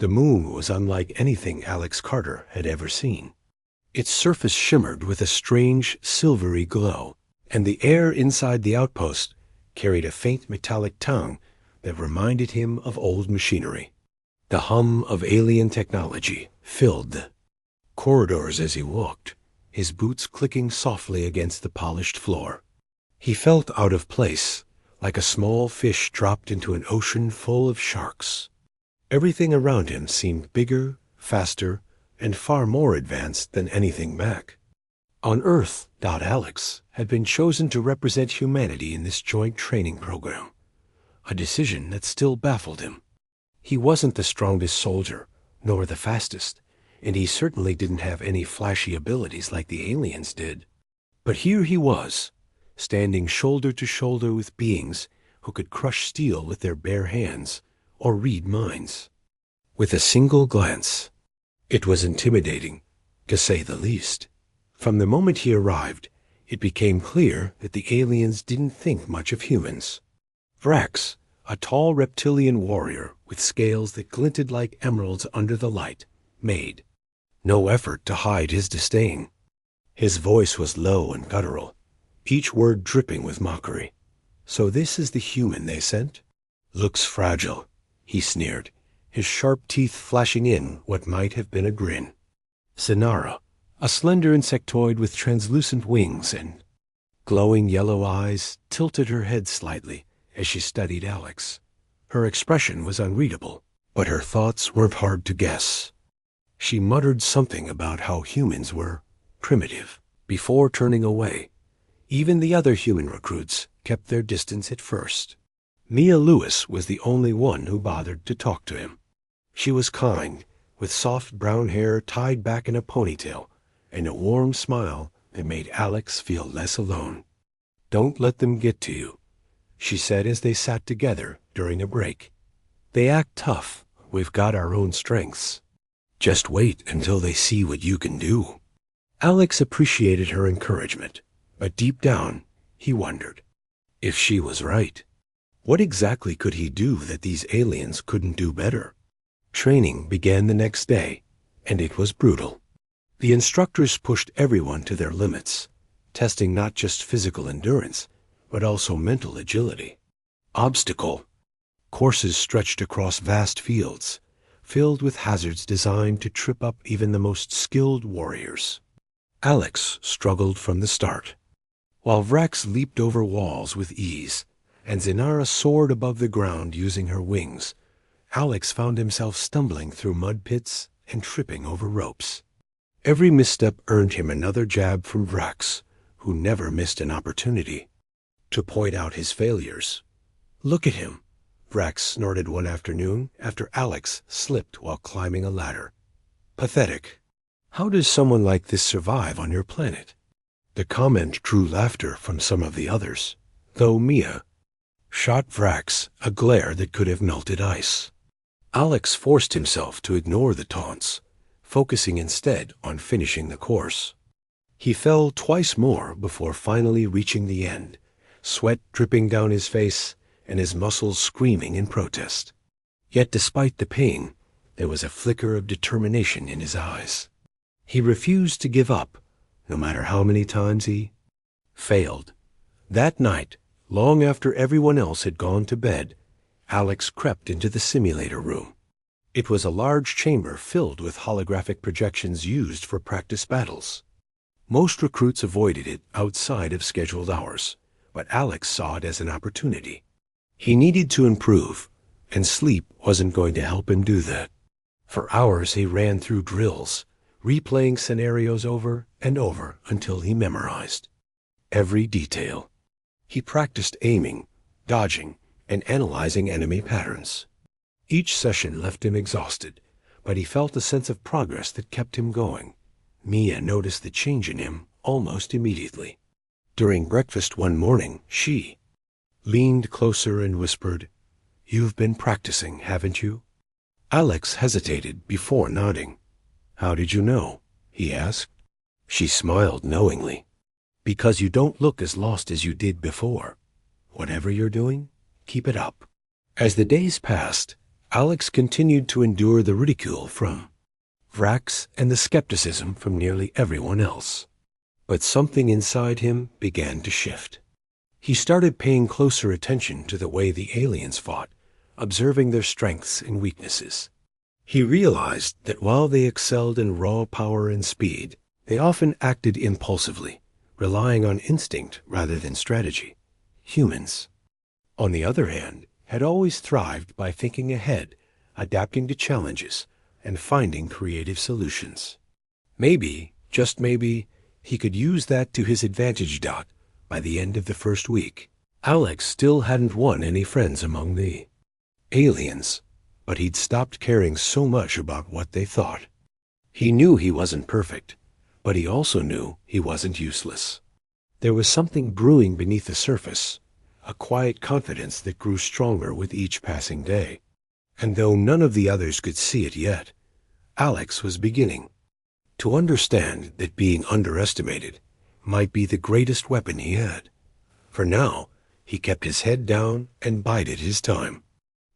The moon was unlike anything Alex Carter had ever seen. Its surface shimmered with a strange, silvery glow, and the air inside the outpost carried a faint metallic tang that reminded him of old machinery. The hum of alien technology filled the corridors as he walked, his boots clicking softly against the polished floor. He felt out of place, like a small fish dropped into an ocean full of sharks. Everything around him seemed bigger, faster, and far more advanced than anything back. On Earth, Alex had been chosen to represent humanity in this joint training program, a decision that still baffled him. He wasn't the strongest soldier, nor the fastest, and he certainly didn't have any flashy abilities like the aliens did. But here he was, standing shoulder to shoulder with beings who could crush steel with their bare hands or read minds. With a single glance, it was intimidating, to say the least. From the moment he arrived, it became clear that the aliens didn't think much of humans. Vrax, a tall reptilian warrior with scales that glinted like emeralds under the light, made no effort to hide his disdain. His voice was low and guttural, each word dripping with mockery. "So this is the human they sent? Looks fragile," he sneered, his sharp teeth flashing in what might have been a grin. Zinara, a slender insectoid with translucent wings and glowing yellow eyes, tilted her head slightly as she studied Alex. Her expression was unreadable, but her thoughts weren't hard to guess. She muttered something about how humans were primitive before turning away. Even the other human recruits kept their distance at first. Mia Lewis was the only one who bothered to talk to him. She was kind, with soft brown hair tied back in a ponytail, and a warm smile that made Alex feel less alone. "Don't let them get to you," she said as they sat together during a break. "They act tough. We've got our own strengths. Just wait until they see what you can do." Alex appreciated her encouragement, but deep down, he wondered if she was right. What exactly could he do that these aliens couldn't do better? Training began the next day, and it was brutal. The instructors pushed everyone to their limits, testing not just physical endurance, but also mental agility. Obstacle courses stretched across vast fields, filled with hazards designed to trip up even the most skilled warriors. Alex struggled from the start. While Vrax leaped over walls with ease, and Zinara soared above the ground using her wings, Alex found himself stumbling through mud pits and tripping over ropes. Every misstep earned him another jab from Vrax, who never missed an opportunity to point out his failures. "Look at him," Vrax snorted one afternoon after Alex slipped while climbing a ladder. "Pathetic. How does someone like this survive on your planet?" The comment drew laughter from some of the others, though Mia shot Vrax a glare that could have melted ice. Alex forced himself to ignore the taunts, focusing instead on finishing the course. He fell twice more before finally reaching the end, sweat dripping down his face and his muscles screaming in protest. Yet despite the pain, there was a flicker of determination in his eyes. He refused to give up, no matter how many times he failed. That night, long after everyone else had gone to bed, Alex crept into the simulator room. It was a large chamber filled with holographic projections used for practice battles. Most recruits avoided it outside of scheduled hours, but Alex saw it as an opportunity. He needed to improve, and sleep wasn't going to help him do that. For hours he ran through drills, replaying scenarios over and over until he memorized every detail. He practiced aiming, dodging, and analyzing enemy patterns. Each session left him exhausted, but he felt a sense of progress that kept him going. Mia noticed the change in him almost immediately. During breakfast one morning, she leaned closer and whispered, "You've been practicing, haven't you?" Alex hesitated before nodding. "How did you know?" he asked. She smiled knowingly. "Because you don't look as lost as you did before. Whatever you're doing, keep it up." As the days passed, Alex continued to endure the ridicule from Vrax and the skepticism from nearly everyone else. But something inside him began to shift. He started paying closer attention to the way the aliens fought, observing their strengths and weaknesses. He realized that while they excelled in raw power and speed, they often acted impulsively, relying on instinct rather than strategy. Humans, on the other hand, had always thrived by thinking ahead, adapting to challenges, and finding creative solutions. Maybe, just maybe, he could use that to his advantage. By the end of the first week, Alex still hadn't won any friends among the aliens, but he'd stopped caring so much about what they thought. He knew he wasn't perfect, but he also knew he wasn't useless. There was something brewing beneath the surface, a quiet confidence that grew stronger with each passing day. And though none of the others could see it yet, Alex was beginning to understand that being underestimated might be the greatest weapon he had. For now, he kept his head down and bided his time.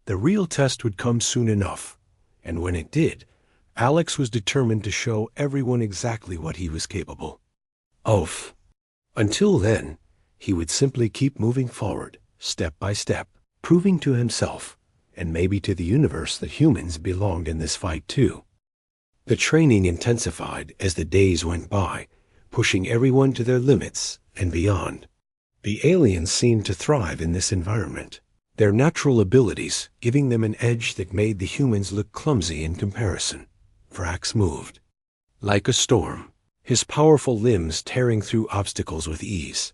The real test would come soon enough, and when it did, Alex was determined to show everyone exactly what he was capable of. Until then, he would simply keep moving forward, step by step, proving to himself, and maybe to the universe, that humans belonged in this fight too. The training intensified as the days went by, pushing everyone to their limits and beyond. The aliens seemed to thrive in this environment, their natural abilities giving them an edge that made the humans look clumsy in comparison. Vrax moved like a storm, his powerful limbs tearing through obstacles with ease,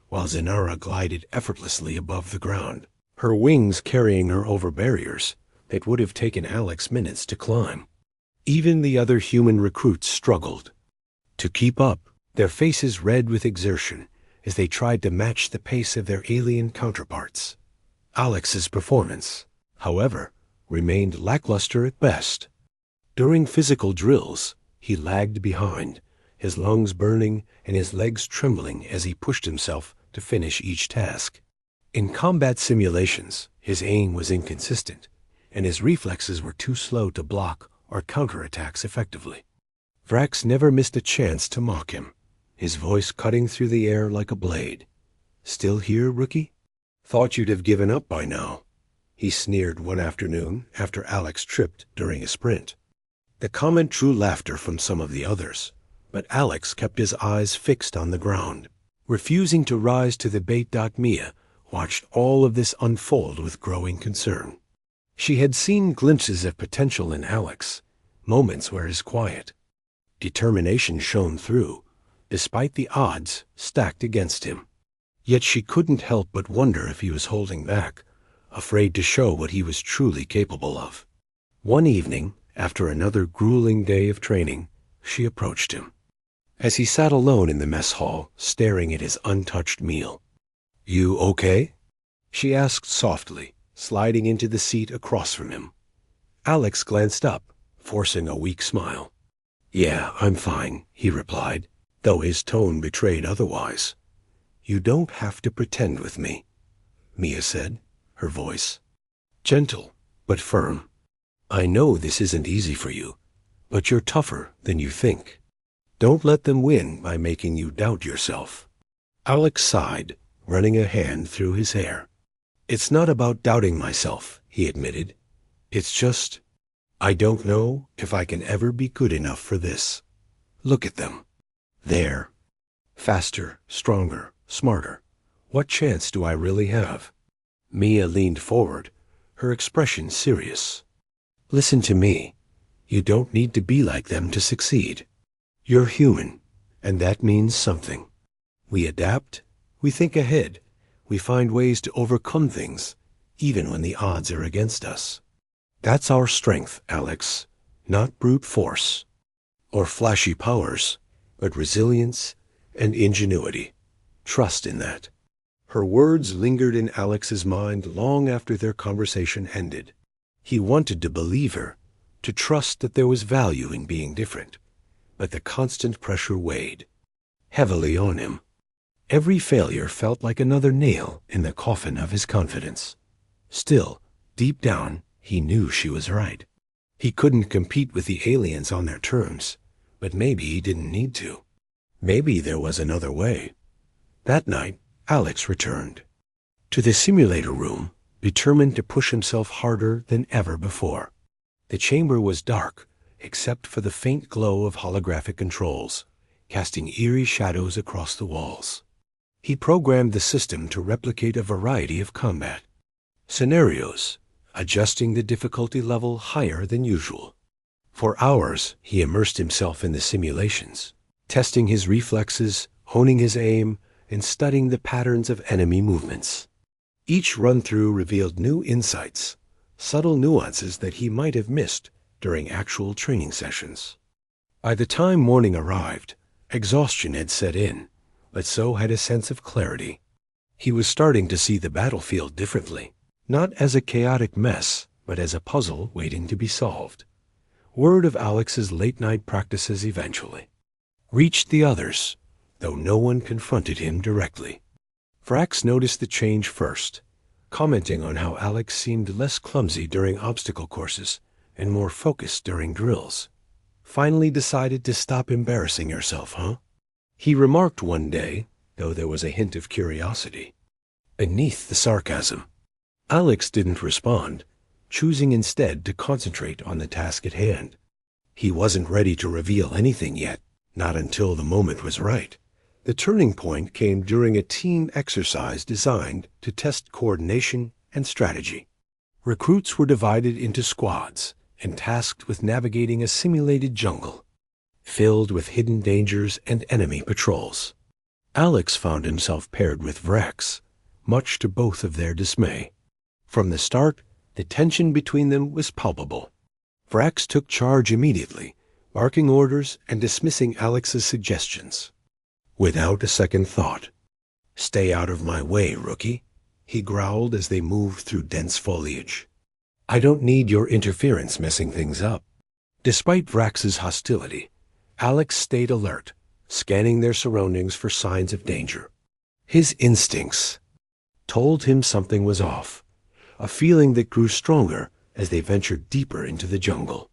while Zenara glided effortlessly above the ground, her wings carrying her over barriers that would have taken Alex minutes to climb. Even the other human recruits struggled to keep up, their faces red with exertion as they tried to match the pace of their alien counterparts. Alex's performance, however, remained lackluster at best. During physical drills, he lagged behind, his lungs burning and his legs trembling as he pushed himself to finish each task. In combat simulations, his aim was inconsistent, and his reflexes were too slow to block or counter attacks effectively. Vrax never missed a chance to mock him, his voice cutting through the air like a blade. "Still here, rookie? Thought you'd have given up by now," he sneered one afternoon after Alex tripped during a sprint. The comment drew laughter from some of the others, but Alex kept his eyes fixed on the ground, refusing to rise to the bait. Mia watched all of this unfold with growing concern. She had seen glimpses of potential in Alex, moments where his quiet determination shone through, despite the odds stacked against him. Yet she couldn't help but wonder if he was holding back, afraid to show what he was truly capable of. One evening, after another grueling day of training, she approached him. As he sat alone in the mess hall, staring at his untouched meal. "You okay?" she asked softly, sliding into the seat across from him. Alex glanced up, forcing a weak smile. "Yeah, I'm fine," he replied, though his tone betrayed otherwise. "You don't have to pretend with me," Mia said, her voice gentle but firm. "I know this isn't easy for you, but you're tougher than you think. Don't let them win by making you doubt yourself." Alex sighed, running a hand through his hair. "It's not about doubting myself," he admitted. "It's just, I don't know if I can ever be good enough for this. Look at them. There. Faster, stronger, smarter. What chance do I really have?" Mia leaned forward, her expression serious. "Listen to me. You don't need to be like them to succeed. You're human, and that means something. We adapt, we think ahead, we find ways to overcome things, even when the odds are against us. That's our strength, Alex, not brute force or flashy powers, but resilience and ingenuity. Trust in that." Her words lingered in Alex's mind long after their conversation ended. He wanted to believe her, to trust that there was value in being different, but the constant pressure weighed heavily on him. Every failure felt like another nail in the coffin of his confidence. Still, deep down, He knew she was right. He couldn't compete with the aliens on their terms, but maybe he didn't need to. Maybe there was another way. That night, Alex returned to the simulator room, determined to push himself harder than ever before. The chamber was dark, except for the faint glow of holographic controls, casting eerie shadows across the walls. He programmed the system to replicate a variety of combat scenarios, adjusting the difficulty level higher than usual. For hours, he immersed himself in the simulations, testing his reflexes, honing his aim, and studying the patterns of enemy movements. Each run-through revealed new insights, subtle nuances that he might have missed during actual training sessions. By the time morning arrived, exhaustion had set in, but so had a sense of clarity. He was starting to see the battlefield differently, not as a chaotic mess, but as a puzzle waiting to be solved. Word of Alex's late-night practices eventually reached the others, though no one confronted him directly. Vrax noticed the change first, commenting on how Alex seemed less clumsy during obstacle courses and more focused during drills. Finally decided to stop embarrassing yourself, huh? He remarked one day, though there was a hint of curiosity beneath the sarcasm. Alex didn't respond, choosing instead to concentrate on the task at hand. He wasn't ready to reveal anything yet, not until the moment was right. The turning point came during a team exercise designed to test coordination and strategy. Recruits were divided into squads and tasked with navigating a simulated jungle, filled with hidden dangers and enemy patrols. Alex found himself paired with Vrax, much to both of their dismay. From the start, the tension between them was palpable. Vrax took charge immediately, barking orders and dismissing Alex's suggestions without a second thought. "Stay out of my way, rookie," he growled as they moved through dense foliage. "I don't need your interference messing things up." Despite Vrax's hostility, Alex stayed alert, scanning their surroundings for signs of danger. His instincts told him something was off, a feeling that grew stronger as they ventured deeper into the jungle.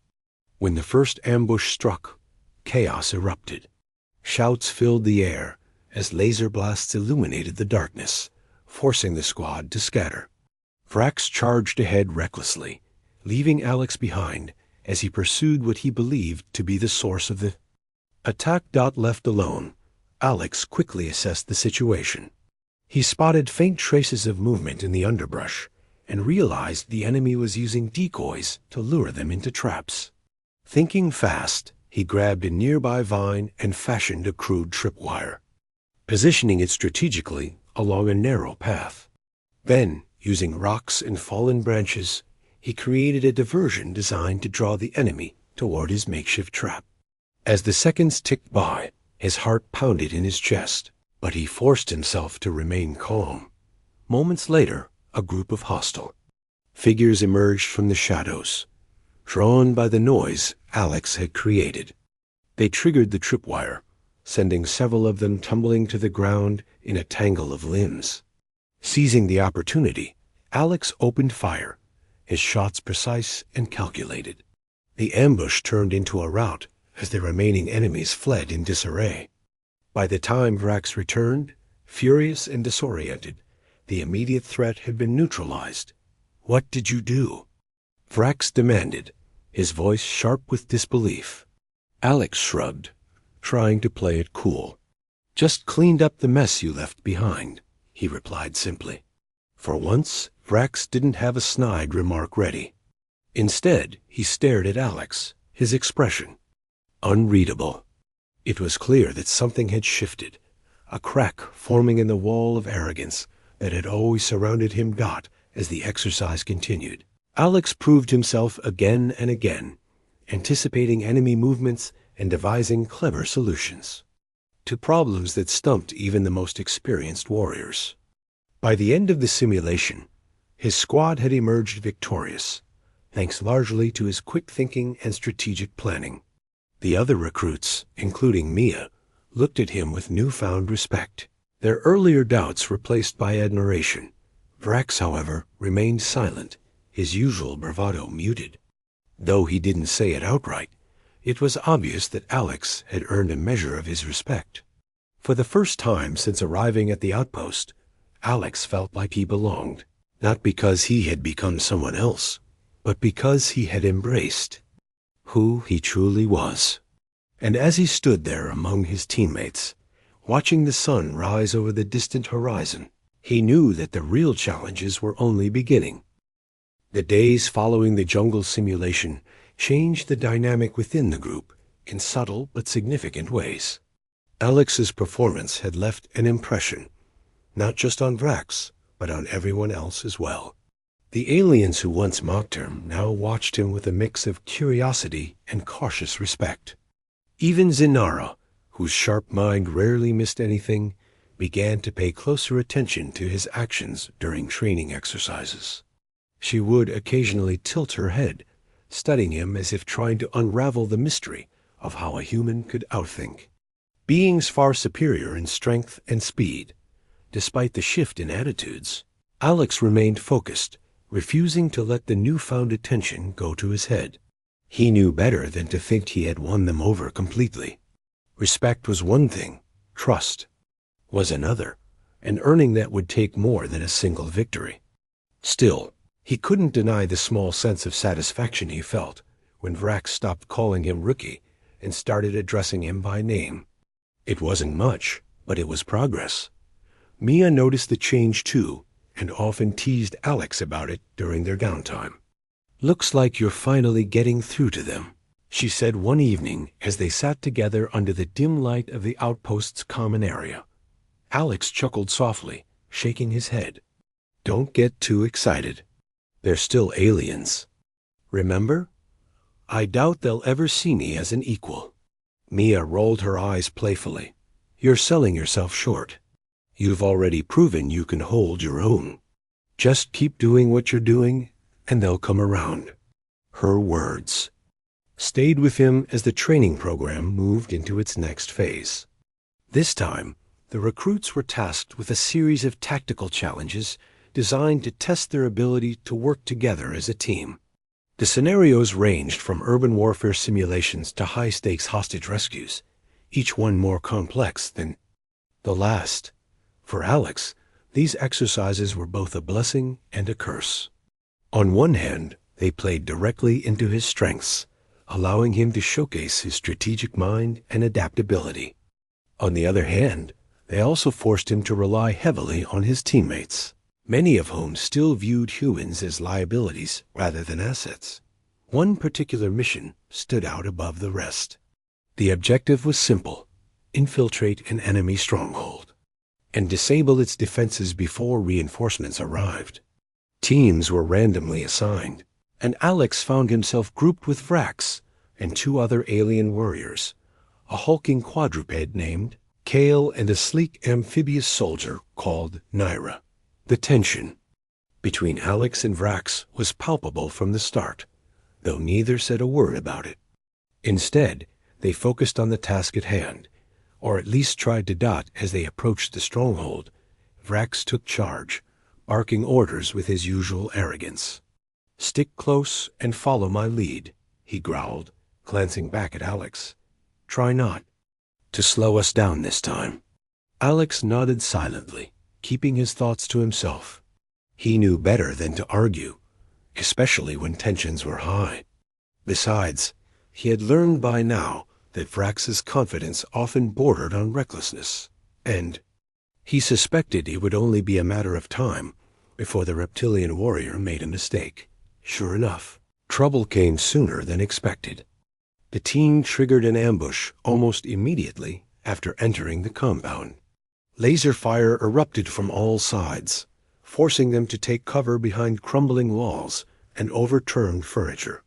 When the first ambush struck, chaos erupted. Shouts filled the air as laser blasts illuminated the darkness, forcing the squad to scatter. Vrax charged ahead recklessly, leaving Alex behind as he pursued what he believed to be the source of the attack. Left alone, Alex quickly assessed the situation. He spotted faint traces of movement in the underbrush and realized the enemy was using decoys to lure them into traps. Thinking fast, he grabbed a nearby vine and fashioned a crude tripwire, positioning it strategically along a narrow path. Then, using rocks and fallen branches, he created a diversion designed to draw the enemy toward his makeshift trap. As the seconds ticked by, his heart pounded in his chest, but he forced himself to remain calm. Moments later, a group of hostile figures emerged from the shadows, drawn by the noise Alex had created. They triggered the tripwire, sending several of them tumbling to the ground in a tangle of limbs. Seizing the opportunity, Alex opened fire, his shots precise and calculated. The ambush turned into a rout as the remaining enemies fled in disarray. By the time Vrax returned, furious and disoriented, the immediate threat had been neutralized. "What did you do?" Vrax demanded, his voice sharp with disbelief. Alex shrugged, trying to play it cool. "Just cleaned up the mess you left behind," he replied simply. For once, Vrax didn't have a snide remark ready. Instead, he stared at Alex, his expression unreadable. It was clear that something had shifted, a crack forming in the wall of arrogance that had always surrounded him. As the exercise continued, Alex proved himself again and again, anticipating enemy movements and devising clever solutions to problems that stumped even the most experienced warriors. By the end of the simulation, his squad had emerged victorious, thanks largely to his quick thinking and strategic planning. The other recruits, including Mia, looked at him with newfound respect, their earlier doubts replaced by admiration. Vrax, however, remained silent, his usual bravado muted. Though he didn't say it outright, it was obvious that Alex had earned a measure of his respect. For the first time since arriving at the outpost, Alex felt like he belonged, not because he had become someone else, but because he had embraced who he truly was. And as he stood there among his teammates, watching the sun rise over the distant horizon, he knew that the real challenges were only beginning. The days following the jungle simulation changed the dynamic within the group in subtle but significant ways. Alex's performance had left an impression, not just on Vrax, but on everyone else as well. The aliens who once mocked him now watched him with a mix of curiosity and cautious respect. Even Zinara, whose sharp mind rarely missed anything, began to pay closer attention to his actions during training exercises. She would occasionally tilt her head, studying him as if trying to unravel the mystery of how a human could outthink. Beings far superior in strength and speed, despite the shift in attitudes, Alex remained focused, refusing to let the newfound attention go to his head. He knew better than to think he had won them over completely. Respect was one thing, trust was another, and earning that would take more than a single victory. Still, he couldn't deny the small sense of satisfaction he felt when Vrax stopped calling him Rookie and started addressing him by name. It wasn't much, but it was progress. Mia noticed the change too, and often teased Alex about it during their downtime. "Looks like you're finally getting through to them," she said one evening as they sat together under the dim light of the outpost's common area. Alex chuckled softly, shaking his head. "Don't get too excited. They're still aliens. Remember? I doubt they'll ever see me as an equal." Mia rolled her eyes playfully. "You're selling yourself short. You've already proven you can hold your own. Just keep doing what you're doing, and they'll come around." Her words stayed with him as the training program moved into its next phase. This time, the recruits were tasked with a series of tactical challenges designed to test their ability to work together as a team. The scenarios ranged from urban warfare simulations to high-stakes hostage rescues, each one more complex than the last. For Alex, these exercises were both a blessing and a curse. On one hand, they played directly into his strengths, allowing him to showcase his strategic mind and adaptability. On the other hand, they also forced him to rely heavily on his teammates, many of whom still viewed humans as liabilities rather than assets. One particular mission stood out above the rest. The objective was simple: infiltrate an enemy stronghold and disable its defenses before reinforcements arrived. Teams were randomly assigned, and Alex found himself grouped with Vrax and two other alien warriors, a hulking quadruped named Kale and a sleek amphibious soldier called Naira. The tension between Alex and Vrax was palpable from the start, though neither said a word about it. Instead, they focused on the task at hand, or at least tried to dot as they approached the stronghold. Vrax took charge, barking orders with his usual arrogance. "Stick close and follow my lead," he growled, glancing back at Alex. "Try not to slow us down this time." Alex nodded silently, keeping his thoughts to himself. He knew better than to argue, especially when tensions were high. Besides, he had learned by now that Vrax's confidence often bordered on recklessness, and he suspected it would only be a matter of time before the reptilian warrior made a mistake. Sure enough, trouble came sooner than expected. The team triggered an ambush almost immediately after entering the compound. Laser fire erupted from all sides, forcing them to take cover behind crumbling walls and overturned furniture.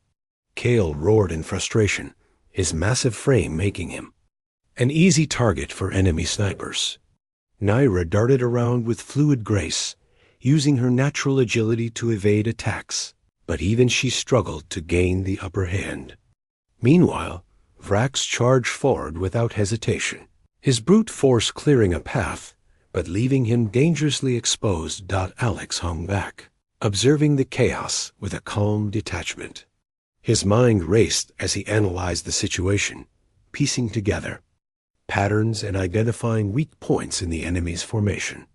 Kale roared in frustration, his massive frame making him an easy target for enemy snipers. Naira darted around with fluid grace, using her natural agility to evade attacks, but even she struggled to gain the upper hand. Meanwhile, Vrax charged forward without hesitation, his brute force clearing a path, but leaving him dangerously exposed. Alex hung back, observing the chaos with a calm detachment. His mind raced as he analyzed the situation, piecing together patterns and identifying weak points in the enemy's formation.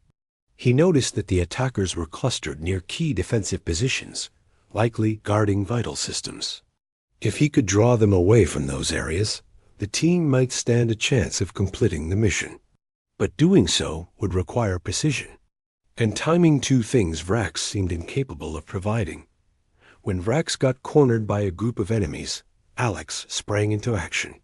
He noticed that the attackers were clustered near key defensive positions, likely guarding vital systems. If he could draw them away from those areas, the team might stand a chance of completing the mission. But doing so would require precision, and timing two things Vrax seemed incapable of providing. When Vrax got cornered by a group of enemies, Alex sprang into action.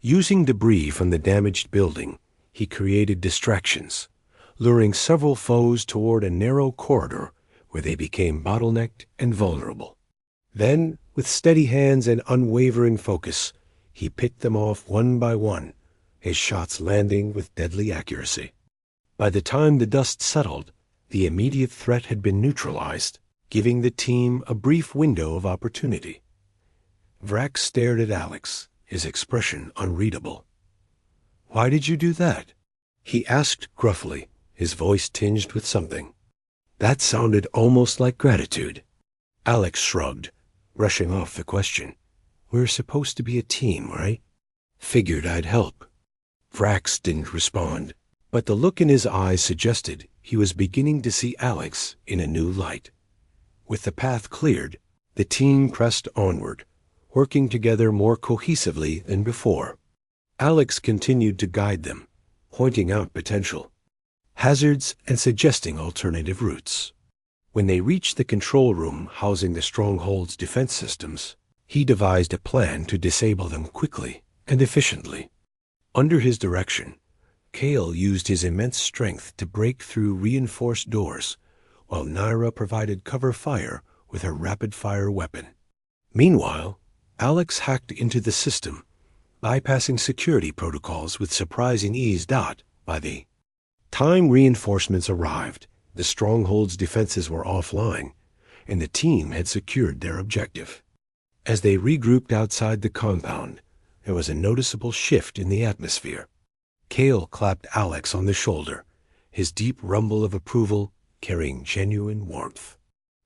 Using debris from the damaged building, he created distractions, luring several foes toward a narrow corridor where they became bottlenecked and vulnerable. Then, with steady hands and unwavering focus, he picked them off one by one, his shots landing with deadly accuracy. By the time the dust settled, the immediate threat had been neutralized, giving the team a brief window of opportunity. Vrax stared at Alex, his expression unreadable. "Why did you do that?" he asked gruffly, his voice tinged with something. That sounded almost like gratitude. Alex shrugged, brushing off the question. "We're supposed to be a team, right? Figured I'd help." Vrax didn't respond, but the look in his eyes suggested he was beginning to see Alex in a new light. With the path cleared, the team pressed onward, working together more cohesively than before. Alex continued to guide them, pointing out potential hazards and suggesting alternative routes. When they reached the control room housing the stronghold's defense systems, he devised a plan to disable them quickly and efficiently. Under his direction, Kale used his immense strength to break through reinforced doors, while Naira provided cover fire with her rapid-fire weapon. Meanwhile, Alex hacked into the system, bypassing security protocols with surprising ease. By the time reinforcements arrived, the stronghold's defenses were offline, and the team had secured their objective. As they regrouped outside the compound, there was a noticeable shift in the atmosphere. Kale clapped Alex on the shoulder, his deep rumble of approval carrying genuine warmth.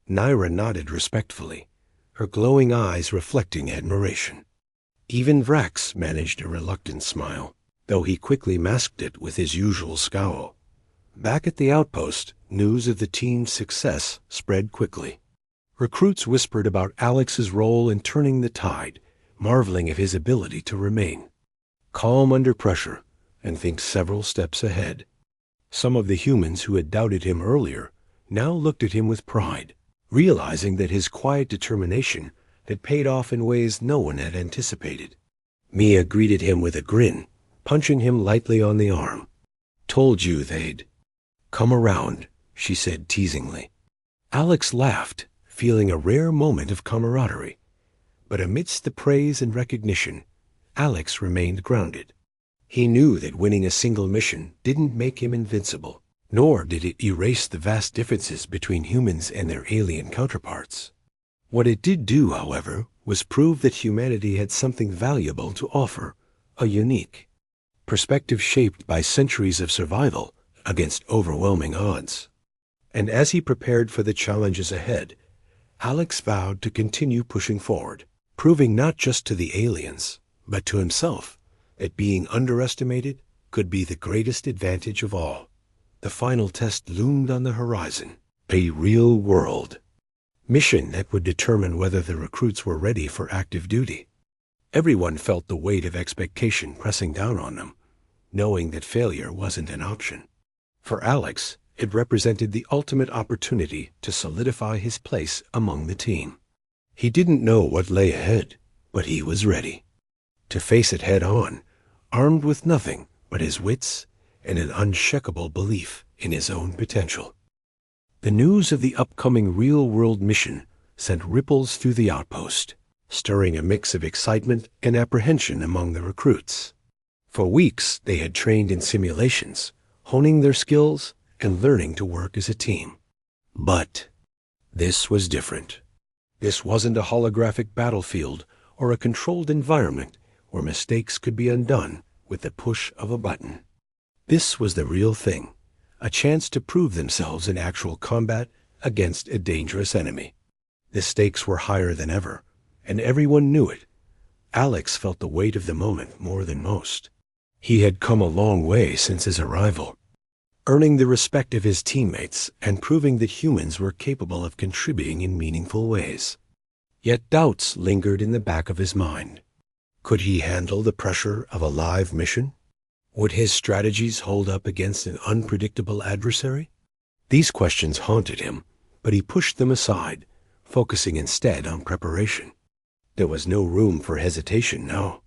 Naira nodded respectfully, her glowing eyes reflecting admiration. Even Vrax managed a reluctant smile, though he quickly masked it with his usual scowl. Back at the outpost, news of the team's success spread quickly. Recruits whispered about Alex's role in turning the tide, marveling at his ability to remain calm under pressure and think several steps ahead. Some of the humans who had doubted him earlier now looked at him with pride, realizing that his quiet determination had paid off in ways no one had anticipated. Mia greeted him with a grin, punching him lightly on the arm. "Told you they'd come around," she said teasingly. Alex laughed, feeling a rare moment of camaraderie. But amidst the praise and recognition, Alex remained grounded. He knew that winning a single mission didn't make him invincible, nor did it erase the vast differences between humans and their alien counterparts. What it did do, however, was prove that humanity had something valuable to offer, a unique perspective shaped by centuries of survival against overwhelming odds. And as he prepared for the challenges ahead, Alex vowed to continue pushing forward, proving not just to the aliens, but to himself, that being underestimated could be the greatest advantage of all. The final test loomed on the horizon, a real-world mission that would determine whether the recruits were ready for active duty. Everyone felt the weight of expectation pressing down on them, knowing that failure wasn't an option. For Alex, it represented the ultimate opportunity to solidify his place among the team. He didn't know what lay ahead, but he was ready to face it head-on, armed with nothing but his wits and an unshakable belief in his own potential. The news of the upcoming real-world mission sent ripples through the outpost, stirring a mix of excitement and apprehension among the recruits. For weeks they had trained in simulations, honing their skills and learning to work as a team. But this was different. This wasn't a holographic battlefield or a controlled environment where mistakes could be undone with the push of a button. This was the real thing, a chance to prove themselves in actual combat against a dangerous enemy. The stakes were higher than ever, and everyone knew it. Alex felt the weight of the moment more than most. He had come a long way since his arrival, earning the respect of his teammates and proving that humans were capable of contributing in meaningful ways. Yet doubts lingered in the back of his mind. Could he handle the pressure of a live mission? Would his strategies hold up against an unpredictable adversary? These questions haunted him, but he pushed them aside, focusing instead on preparation. There was no room for hesitation now.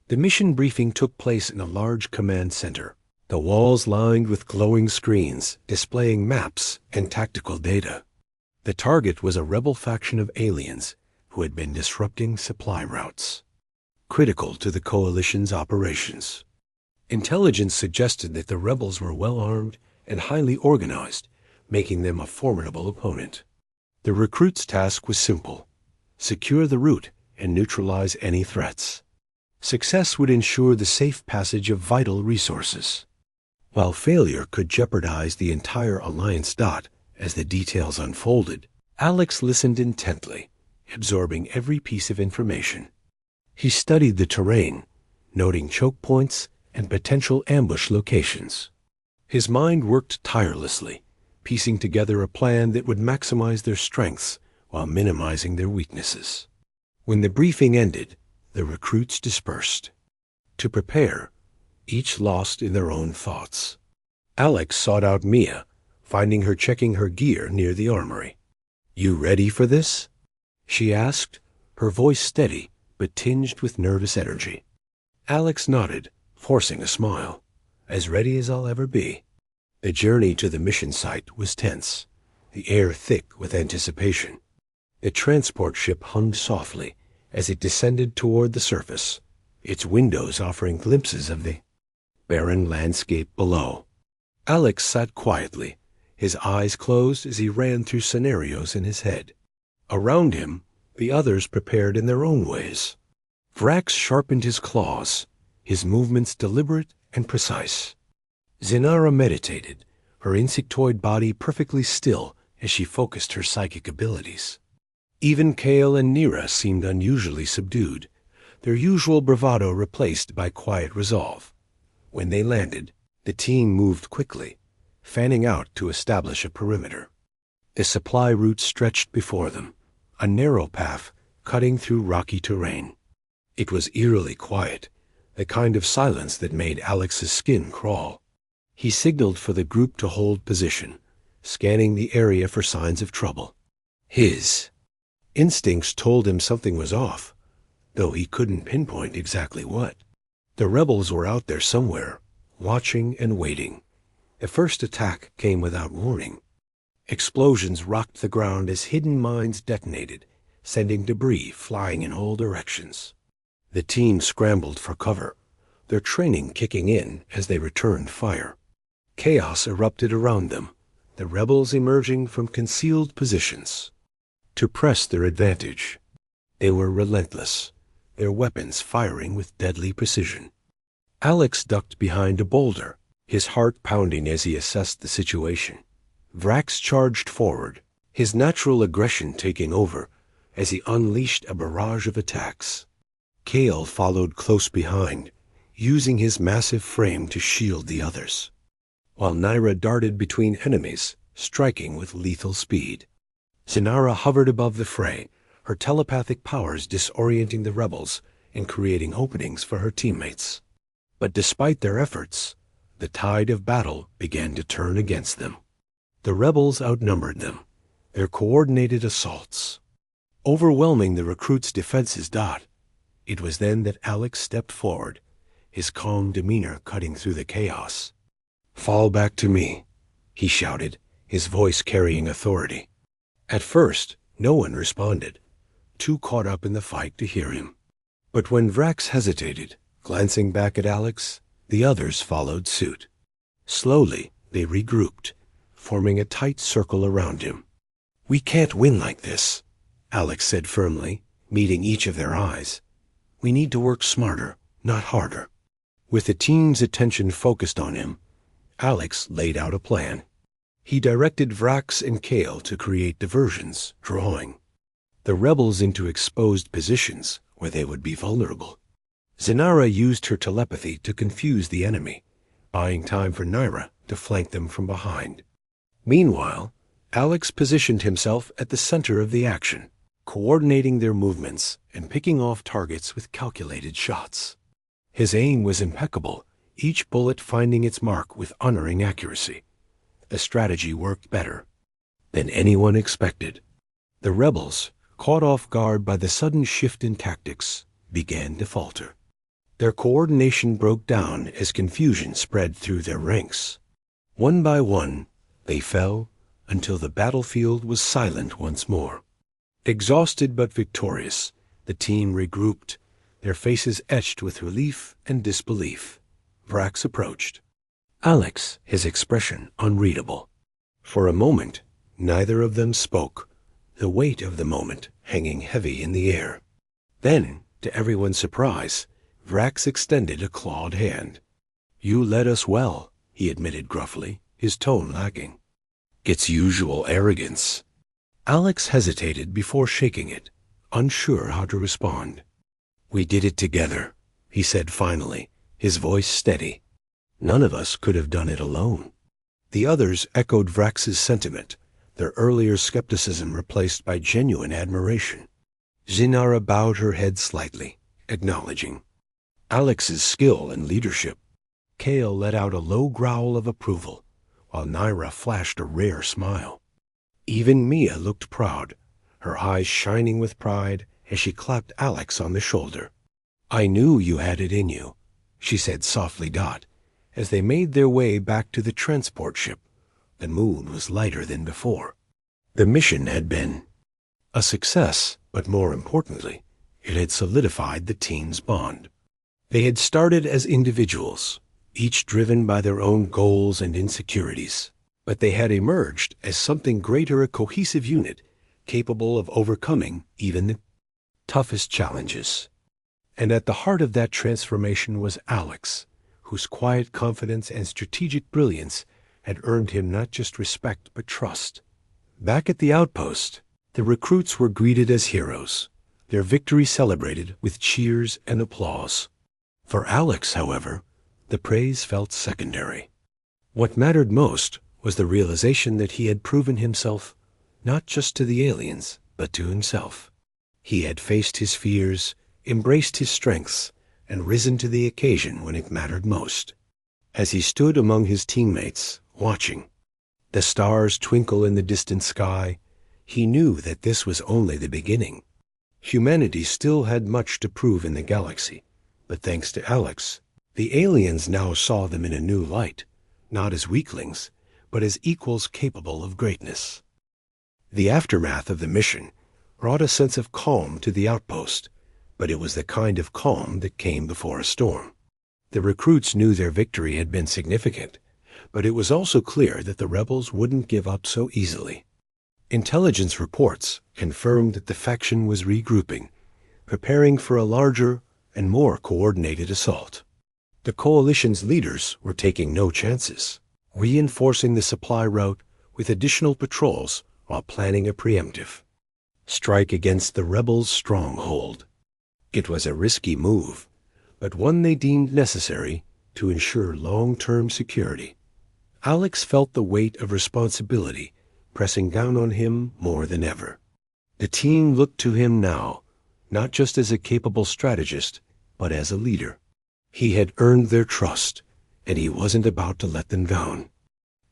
The mission briefing took place in a large command center, the walls lined with glowing screens displaying maps and tactical data. The target was a rebel faction of aliens who had been disrupting supply routes, critical to the coalition's operations. Intelligence suggested that the rebels were well armed and highly organized, making them a formidable opponent. The recruit's task was simple: secure the route and neutralize any threats. Success would ensure the safe passage of vital resources, while failure could jeopardize the entire alliance. As the details unfolded, Alex listened intently, absorbing every piece of information. He studied the terrain, noting choke points and potential ambush locations. His mind worked tirelessly, piecing together a plan that would maximize their strengths while minimizing their weaknesses. When the briefing ended, the recruits dispersed. To prepare, each lost in their own thoughts. Alex sought out Mia, finding her checking her gear near the armory. "You ready for this?" she asked, her voice steady but tinged with nervous energy. Alex nodded, forcing a smile. "As ready as I'll ever be." The journey to the mission site was tense, the air thick with anticipation. The transport ship hummed softly as it descended toward the surface, its windows offering glimpses of the barren landscape below. Alex sat quietly, his eyes closed as he ran through scenarios in his head. Around him, the others prepared in their own ways. Vrax sharpened his claws, his movements deliberate and precise. Zinara meditated, her insectoid body perfectly still as she focused her psychic abilities. Even Kale and Nira seemed unusually subdued, their usual bravado replaced by quiet resolve. When they landed, the team moved quickly, fanning out to establish a perimeter. The supply route stretched before them, a narrow path cutting through rocky terrain. It was eerily quiet, the kind of silence that made Alex's skin crawl. He signaled for the group to hold position, scanning the area for signs of trouble. His instincts told him something was off, though he couldn't pinpoint exactly what. The rebels were out there somewhere, watching and waiting. The first attack came without warning. Explosions rocked the ground as hidden mines detonated, sending debris flying in all directions. The team scrambled for cover, their training kicking in as they returned fire. Chaos erupted around them, the rebels emerging from concealed positions to press their advantage. They were relentless, their weapons firing with deadly precision. Alex ducked behind a boulder, his heart pounding as he assessed the situation. Vrax charged forward, his natural aggression taking over as he unleashed a barrage of attacks. Kale followed close behind, using his massive frame to shield the others, while Naira darted between enemies, striking with lethal speed. Zinara hovered above the fray, her telepathic powers disorienting the rebels and creating openings for her teammates. But despite their efforts, the tide of battle began to turn against them. The rebels outnumbered them, their coordinated assaults overwhelming the recruits' defenses. It was then that Alex stepped forward, his calm demeanor cutting through the chaos. "Fall back to me," he shouted, his voice carrying authority. At first, no one responded, too caught up in the fight to hear him. But when Vrax hesitated, glancing back at Alex, the others followed suit. Slowly, they regrouped, forming a tight circle around him. "We can't win like this," Alex said firmly, meeting each of their eyes. "We need to work smarter, not harder." With the team's attention focused on him, Alex laid out a plan. He directed Vrax and Kale to create diversions, drawing the rebels into exposed positions where they would be vulnerable. Zinara used her telepathy to confuse the enemy, buying time for Naira to flank them from behind. Meanwhile, Alex positioned himself at the center of the action, coordinating their movements and picking off targets with calculated shots. His aim was impeccable, each bullet finding its mark with unerring accuracy. The strategy worked better than anyone expected. The rebels, caught off guard by the sudden shift in tactics, began to falter. Their coordination broke down as confusion spread through their ranks. One by one, they fell until the battlefield was silent once more. Exhausted but victorious, the team regrouped, their faces etched with relief and disbelief. Vrax approached. Alex, his expression unreadable. For a moment, neither of them spoke, the weight of the moment hanging heavy in the air. Then, to everyone's surprise, Vrax extended a clawed hand. "You led us well," he admitted gruffly, his tone lacking its usual arrogance. Alex hesitated before shaking it, unsure how to respond. "We did it together," he said finally, his voice steady. "None of us could have done it alone." The others echoed Vrax's sentiment, their earlier skepticism replaced by genuine admiration. Zinara bowed her head slightly, acknowledging Alex's skill and leadership. Kale let out a low growl of approval, while Naira flashed a rare smile. Even Mia looked proud, her eyes shining with pride as she clapped Alex on the shoulder. "I knew you had it in you," she said softly as they made their way back to the transport ship. The moon was lighter than before. The mission had been a success, but more importantly, it had solidified the team's bond. They had started as individuals, each driven by their own goals and insecurities, but they had emerged as something greater, a cohesive unit, capable of overcoming even the toughest challenges. And at the heart of that transformation was Alex, whose quiet confidence and strategic brilliance had earned him not just respect but trust. Back at the outpost, the recruits were greeted as heroes, their victory celebrated with cheers and applause. For Alex, however, the praise felt secondary. What mattered most was the realization that he had proven himself not just to the aliens, but to himself. He had faced his fears, embraced his strengths, and risen to the occasion when it mattered most. As he stood among his teammates, watching the stars twinkle in the distant sky, he knew that this was only the beginning. Humanity still had much to prove in the galaxy, but thanks to Alex, the aliens now saw them in a new light, not as weaklings, but as equals capable of greatness. The aftermath of the mission brought a sense of calm to the outpost, but it was the kind of calm that came before a storm. The recruits knew their victory had been significant, but it was also clear that the rebels wouldn't give up so easily. Intelligence reports confirmed that the faction was regrouping, preparing for a larger and more coordinated assault. The coalition's leaders were taking no chances, reinforcing the supply route with additional patrols while planning a preemptive strike against the rebels' stronghold. It was a risky move, but one they deemed necessary to ensure long-term security. Alex felt the weight of responsibility pressing down on him more than ever. The team looked to him now, not just as a capable strategist, but as a leader. He had earned their trust, and he wasn't about to let them down.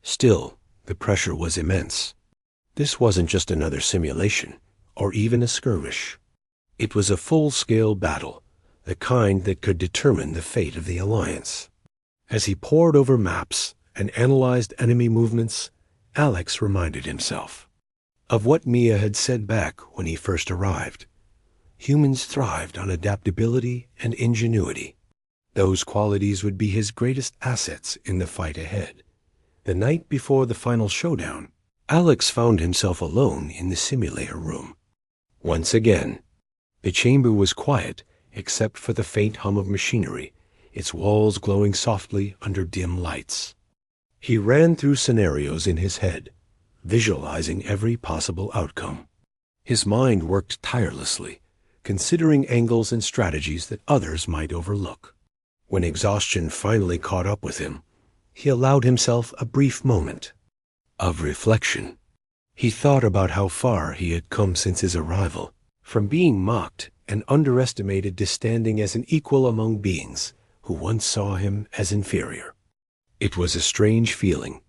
Still, the pressure was immense. This wasn't just another simulation, or even a skirmish. It was a full-scale battle, the kind that could determine the fate of the Alliance. As he pored over maps and analyzed enemy movements, Alex reminded himself of what Mia had said back when he first arrived. Humans thrived on adaptability and ingenuity. Those qualities would be his greatest assets in the fight ahead. The night before the final showdown, Alex found himself alone in the simulator room. Once again, the chamber was quiet except for the faint hum of machinery, its walls glowing softly under dim lights. He ran through scenarios in his head, visualizing every possible outcome. His mind worked tirelessly, considering angles and strategies that others might overlook. When exhaustion finally caught up with him, he allowed himself a brief moment of reflection. He thought about how far he had come since his arrival, from being mocked and underestimated to standing as an equal among beings who once saw him as inferior. It was a strange feeling,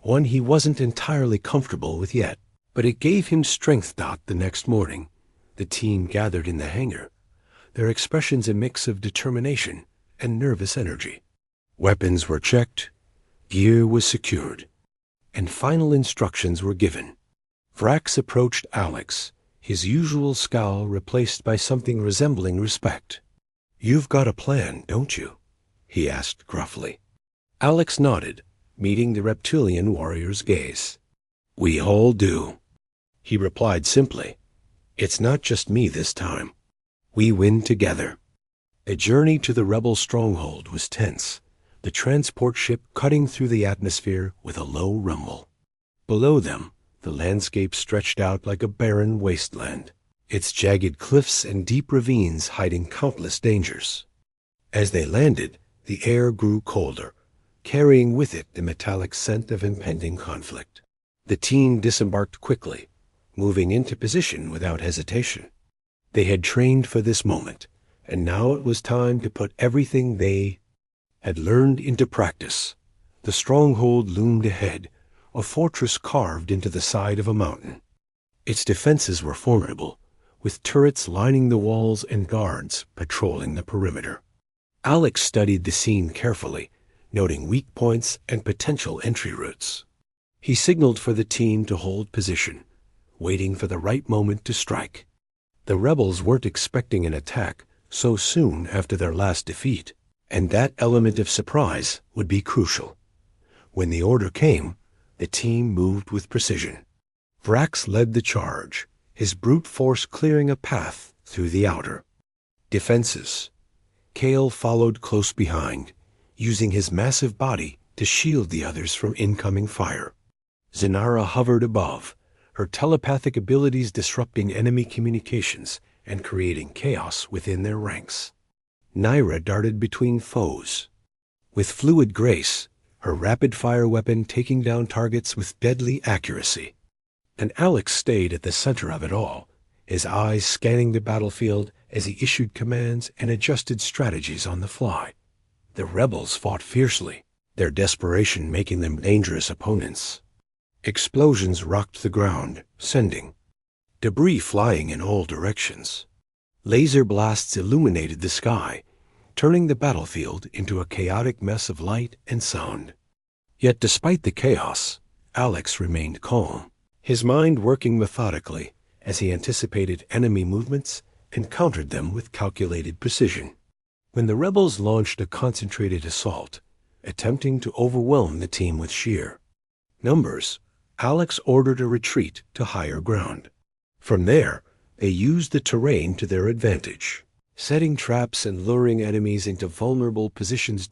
one he wasn't entirely comfortable with yet, but it gave him strength. The next morning, the team gathered in the hangar, their expressions a mix of determination and nervous energy. Weapons were checked, gear was secured, and final instructions were given. Vrax approached Alex, his usual scowl replaced by something resembling respect. "You've got a plan, don't you?" he asked gruffly. Alex nodded, meeting the reptilian warrior's gaze. "We all do," he replied simply. "It's not just me this time. We win together." A journey to the rebel stronghold was tense, the transport ship cutting through the atmosphere with a low rumble. Below them, the landscape stretched out like a barren wasteland, its jagged cliffs and deep ravines hiding countless dangers. As they landed, the air grew colder, carrying with it the metallic scent of impending conflict. The team disembarked quickly, moving into position without hesitation. They had trained for this moment, and now it was time to put everything they had learned into practice. The stronghold loomed ahead, a fortress carved into the side of a mountain. Its defenses were formidable, with turrets lining the walls and guards patrolling the perimeter. Alex studied the scene carefully, noting weak points and potential entry routes. He signaled for the team to hold position, waiting for the right moment to strike. The rebels weren't expecting an attack so soon after their last defeat, and that element of surprise would be crucial. When the order came, the team moved with precision. Vrax led the charge, his brute force clearing a path through the outer defenses. Kale followed close behind, using his massive body to shield the others from incoming fire. Zinara hovered above, her telepathic abilities disrupting enemy communications and creating chaos within their ranks. Naira darted between foes, with fluid grace, her rapid-fire weapon taking down targets with deadly accuracy. And Alex stayed at the center of it all, his eyes scanning the battlefield as he issued commands and adjusted strategies on the fly. The rebels fought fiercely, their desperation making them dangerous opponents. Explosions rocked the ground, sending debris flying in all directions. Laser blasts illuminated the sky, turning the battlefield into a chaotic mess of light and sound. Yet despite the chaos, Alex remained calm, his mind working methodically as he anticipated enemy movements and countered them with calculated precision. When the rebels launched a concentrated assault, attempting to overwhelm the team with sheer numbers, Alex ordered a retreat to higher ground. From there, they used the terrain to their advantage, setting traps and luring enemies into vulnerable positions.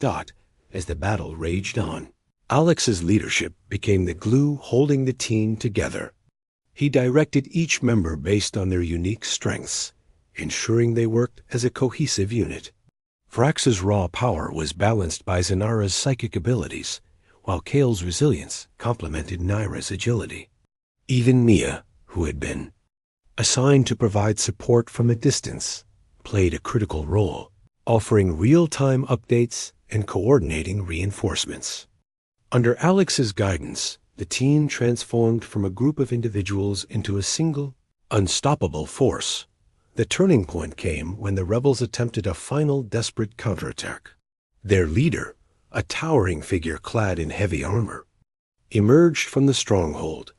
As the battle raged on, Alex's leadership became the glue holding the team together. He directed each member based on their unique strengths, ensuring they worked as a cohesive unit. Vrax's raw power was balanced by Zinara's psychic abilities, while Kale's resilience complemented Naira's agility. Even Mia, who had been assigned to provide support from a distance, played a critical role, offering real-time updates and coordinating reinforcements. Under Alex's guidance, the team transformed from a group of individuals into a single, unstoppable force. The turning point came when the rebels attempted a final desperate counterattack. Their leader, a towering figure clad in heavy armor, emerged from the stronghold,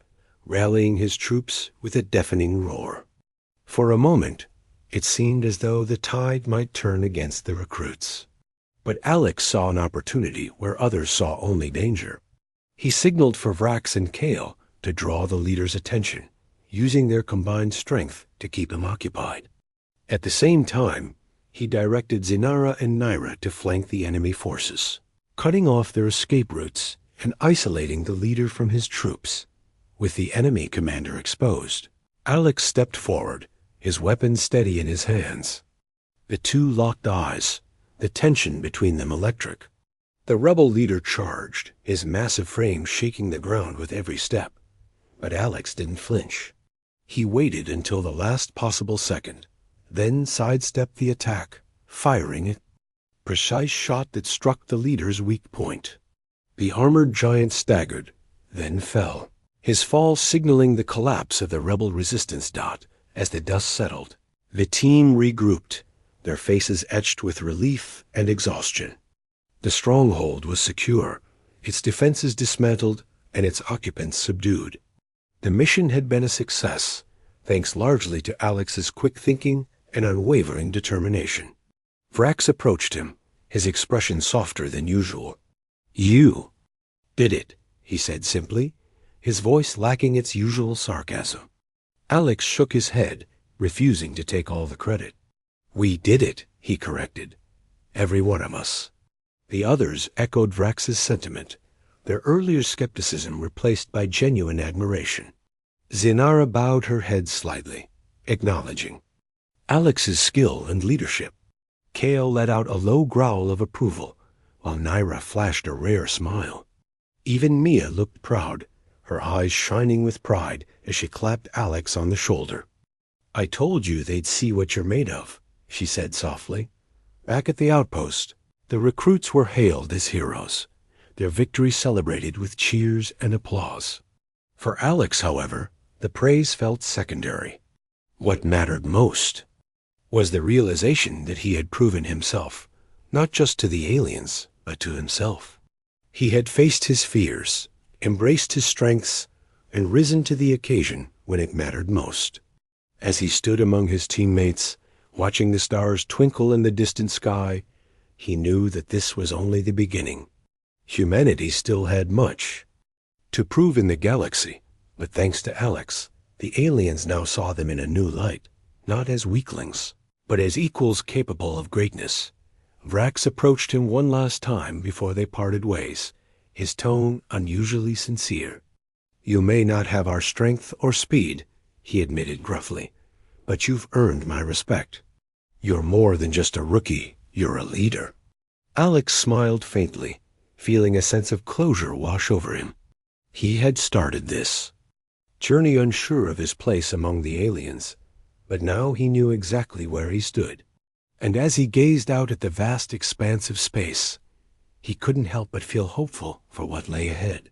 rallying his troops with a deafening roar. For a moment, it seemed as though the tide might turn against the recruits. But Alex saw an opportunity where others saw only danger. He signaled for Vrax and Kale to draw the leader's attention, using their combined strength to keep him occupied. At the same time, he directed Zinara and Naira to flank the enemy forces, cutting off their escape routes and isolating the leader from his troops. With the enemy commander exposed, Alex stepped forward, his weapon steady in his hands. The two locked eyes, the tension between them electric. The rebel leader charged, his massive frame shaking the ground with every step. But Alex didn't flinch. He waited until the last possible second, then sidestepped the attack, firing a precise shot that struck the leader's weak point. The armored giant staggered, then fell, his fall signaling the collapse of the rebel resistance dot. As the dust settled, the team regrouped, their faces etched with relief and exhaustion. The stronghold was secure, its defenses dismantled, and its occupants subdued. The mission had been a success, thanks largely to Alex's quick thinking and unwavering determination. Vrax approached him, his expression softer than usual. "You did it," he said simply, his voice lacking its usual sarcasm. Alex shook his head, refusing to take all the credit. "We did it," he corrected. "Every one of us." The others echoed Vrax's sentiment, their earlier skepticism replaced by genuine admiration. Zinara bowed her head slightly, acknowledging Alex's skill and leadership. Kale let out a low growl of approval, while Naira flashed a rare smile. Even Mia looked proud, her eyes shining with pride as she clapped Alex on the shoulder. "I told you they'd see what you're made of," she said softly. Back at the outpost, the recruits were hailed as heroes, their victory celebrated with cheers and applause. For Alex, however, the praise felt secondary. What mattered most was the realization that he had proven himself, not just to the aliens, but to himself. He had faced his fears, embraced his strengths, and risen to the occasion when it mattered most. As he stood among his teammates, watching the stars twinkle in the distant sky, he knew that this was only the beginning. Humanity still had much to prove in the galaxy, but thanks to Alex, the aliens now saw them in a new light, not as weaklings, but as equals capable of greatness. Vrax approached him one last time before they parted ways, his tone unusually sincere. "You may not have our strength or speed," he admitted gruffly, "but you've earned my respect. You're more than just a rookie, you're a leader." Alex smiled faintly, feeling a sense of closure wash over him. He had started this journey unsure of his place among the aliens, but now he knew exactly where he stood. And as he gazed out at the vast expanse of space, he couldn't help but feel hopeful for what lay ahead.